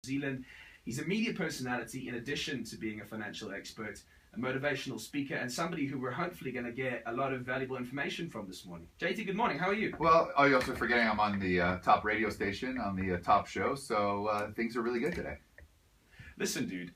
Zealand. He's a media personality in addition to being a financial expert, a motivational speaker, and somebody who we're hopefully going to get a lot of valuable information from this morning. JT, good morning. How are you? Well, you're also forgetting I'm on the top radio station, on the top show, so things are really good today. Listen, dude,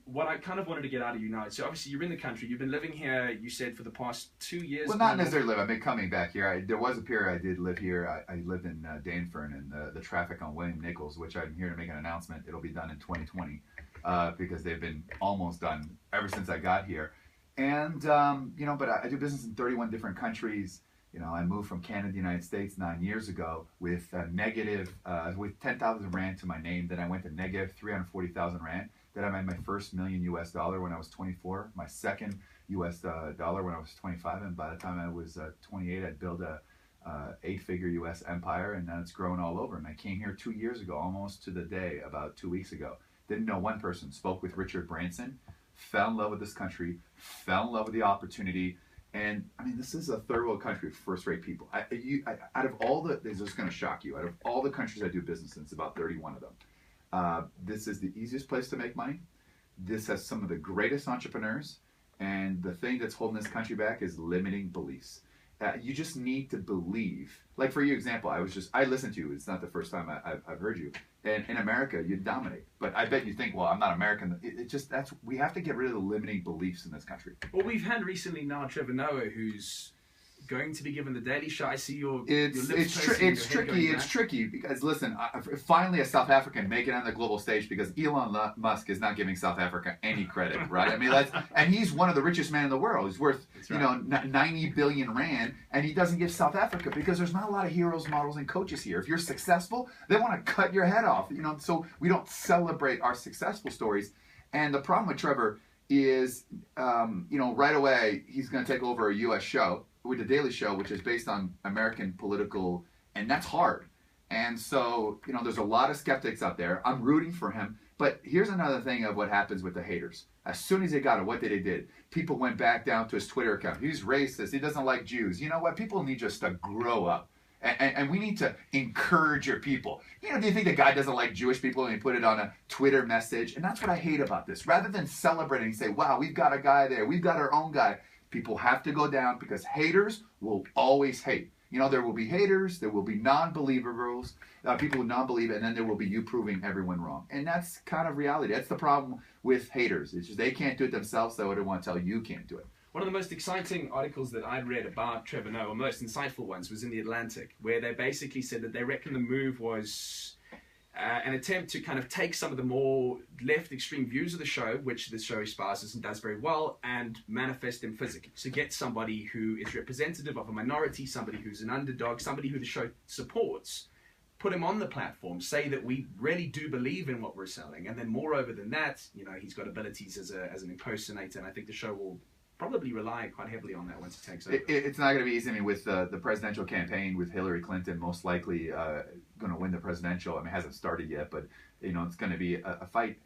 what I kind of wanted to get out of you now, so obviously you're in the country, you've been living here, you said, for the past 2 years. Well, not necessarily live. I've been coming back here. There was a period I did live here. I lived in Danfern, and the traffic on William Nichols, which I'm here to make an announcement, it'll be done in 2020, because they've been almost done ever since I got here. And, but I do business in 31 different countries. I moved from Canada to the United States 9 years ago with with 10,000 Rand to my name. Then I went to negative 340,000 Rand. Then I made my first million US dollar when I was 24, my second US dollar when I was 25. And by the time I was 28, I'd built a 8-figure US empire, and now it's grown all over. And I came here 2 years ago, almost to the day, about 2 weeks ago. Didn't know one person, spoke with Richard Branson, fell in love with this country, fell in love with the opportunity. And I mean, this is a third world country with first-rate people. Out of all this is going to shock you. Out of all the countries I do business in, it's about 31 of them. This is the easiest place to make money. This has some of the greatest entrepreneurs. And the thing that's holding this country back is limiting beliefs. You just need to believe. Like for your example, I listened to you. It's not the first time I've heard you. And in America, you dominate. But I bet you think, well, I'm not American. We have to get rid of the limiting beliefs in this country. Well, we've had recently now Trevor Noah, who's going to be given the Daily Show. I see your It's tricky because listen, finally a South African making it on the global stage because Elon Musk is not giving South Africa any credit, right? I mean, and he's one of the richest men in the world. He's worth 90 billion Rand, and he doesn't give South Africa because there's not a lot of heroes, models, and coaches here. If you're successful, they want to cut your head off. So we don't celebrate our successful stories. And the problem with Trevor is, right away he's going to take over a U.S. show with the Daily Show, which is based on American political, and that's hard. And so, there's a lot of skeptics out there. I'm rooting for him. But here's another thing of what happens with the haters. As soon as they got it, what did? People went back down to his Twitter account. He's racist. He doesn't like Jews. You know what? People need just to grow up. And we need to encourage your people. Do you think the guy doesn't like Jewish people and he put it on a Twitter message? And that's what I hate about this. Rather than celebrating and say, wow, we've got a guy there. We've got our own guy. People have to go down because haters will always hate. There will be haters, there will be non-believers, people who non-believe, and then there will be you proving everyone wrong. And that's kind of reality. That's the problem with haters. It's just they can't do it themselves, so they want to tell you can't do it. One of the most exciting articles that I'd read about Trevor Noah, or most insightful ones, was in The Atlantic, where they basically said that they reckon the move was an attempt to kind of take some of the more left extreme views of the show, which the show espouses and does very well, and manifest them physically. So get somebody who is representative of a minority, somebody who's an underdog, somebody who the show supports, put him on the platform, say that we really do believe in what we're selling, and then moreover than that, he's got abilities as an impersonator, and I think the show will probably rely quite heavily on that once it takes over. It's not going to be easy. I mean, with the presidential campaign, with Hillary Clinton most likely going to win the presidential. I mean, it hasn't started yet, but it's going to be a fight.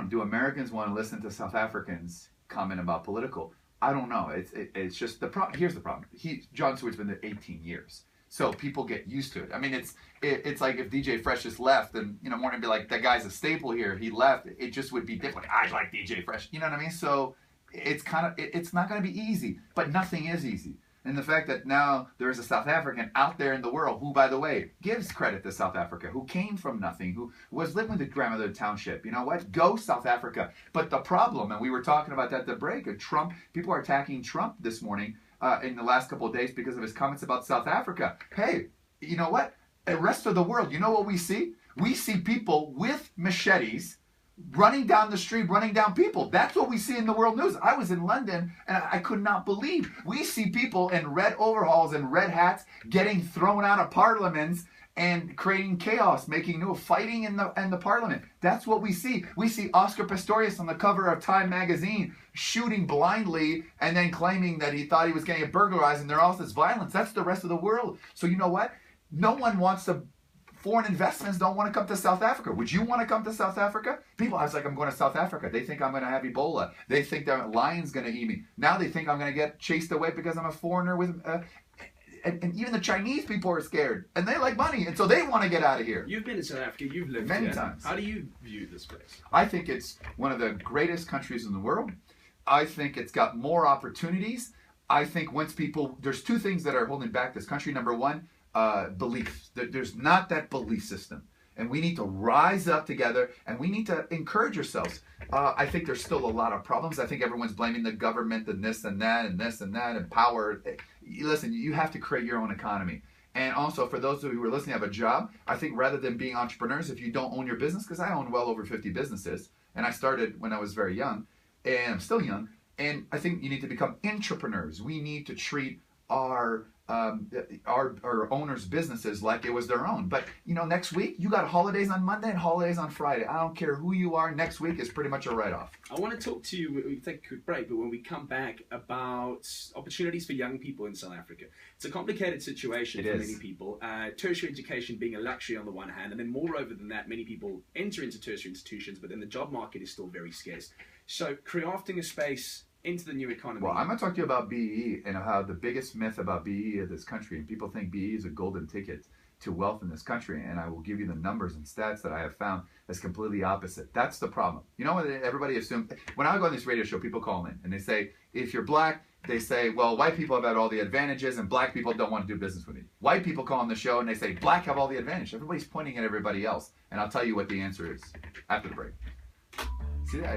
Do Americans want to listen to South Africans comment about political? I don't know. It's just the problem. Here's the problem. John Stewart's been there 18 years. So people get used to it. I mean, it's like if DJ Fresh just left, and more to be like, that guy's a staple here. He left. It just would be different. I like DJ Fresh. You know what I mean? So it's not going to be easy, but nothing is easy. And the fact that now there is a South African out there in the world who, by the way, gives credit to South Africa, who came from nothing, who was living with the grandmother township. You know what? Go South Africa. But the problem, and we were talking about that at the break, Trump, people are attacking Trump this morning in the last couple of days because of his comments about South Africa. Hey, you know what? The rest of the world, you know what we see? We see people with machetes running down the street, running down people. That's what we see in the world news. I was in London and I could not believe. We see people in red overalls and red hats getting thrown out of parliaments and creating chaos, fighting in the parliament. That's what we see. We see Oscar Pistorius on the cover of Time magazine shooting blindly and then claiming that he thought he was getting burglarized, and all this violence. That's the rest of the world. So you know what? No one wants to. Foreign investments don't want to come to South Africa. Would you want to come to South Africa? People, I was like, I'm going to South Africa. They think I'm going to have Ebola. They think that lion's going to eat me. Now they think I'm going to get chased away because I'm a foreigner with and even the Chinese people are scared, and they like money, and so they want to get out of here. You've been in South Africa. You've lived Many here. times. How do you view this place? I think it's one of the greatest countries in the world. I think it's got more opportunities. I think once people, there's two things that are holding back this country. Number one, belief. There's not that belief system. And we need to rise up together, and we need to encourage ourselves. I think there's still a lot of problems. I think everyone's blaming the government and this and that and this and that and power. Listen, you have to create your own economy. And also, for those who are listening, have a job, I think rather than being entrepreneurs, if you don't own your business, because I own well over 50 businesses, and I started when I was very young, and I'm still young, and I think you need to become entrepreneurs. We need to treat our owners' businesses like it was their own. But next week you got holidays on Monday and holidays on Friday. I don't care who you are. Next week is pretty much a write-off. I want to talk to you. We take a quick break, but when we come back, about opportunities for young people in South Africa. It's a complicated situation for many people. Tertiary education being a luxury on the one hand, and then moreover than that, many people enter into tertiary institutions, but then the job market is still very scarce. So crafting a space into the new economy. Well, I'm going to talk to you about BE and how the biggest myth about BE of this country, and people think BE is a golden ticket to wealth in this country, and I will give you the numbers and stats that I have found that's completely opposite. That's the problem. You know what everybody assumes? When I go on this radio show, people call in and they say, if you're black, they say, well, white people have had all the advantages and black people don't want to do business with you. White people call on the show and they say, black have all the advantage. Everybody's pointing at everybody else. And I'll tell you what the answer is after the break. See that?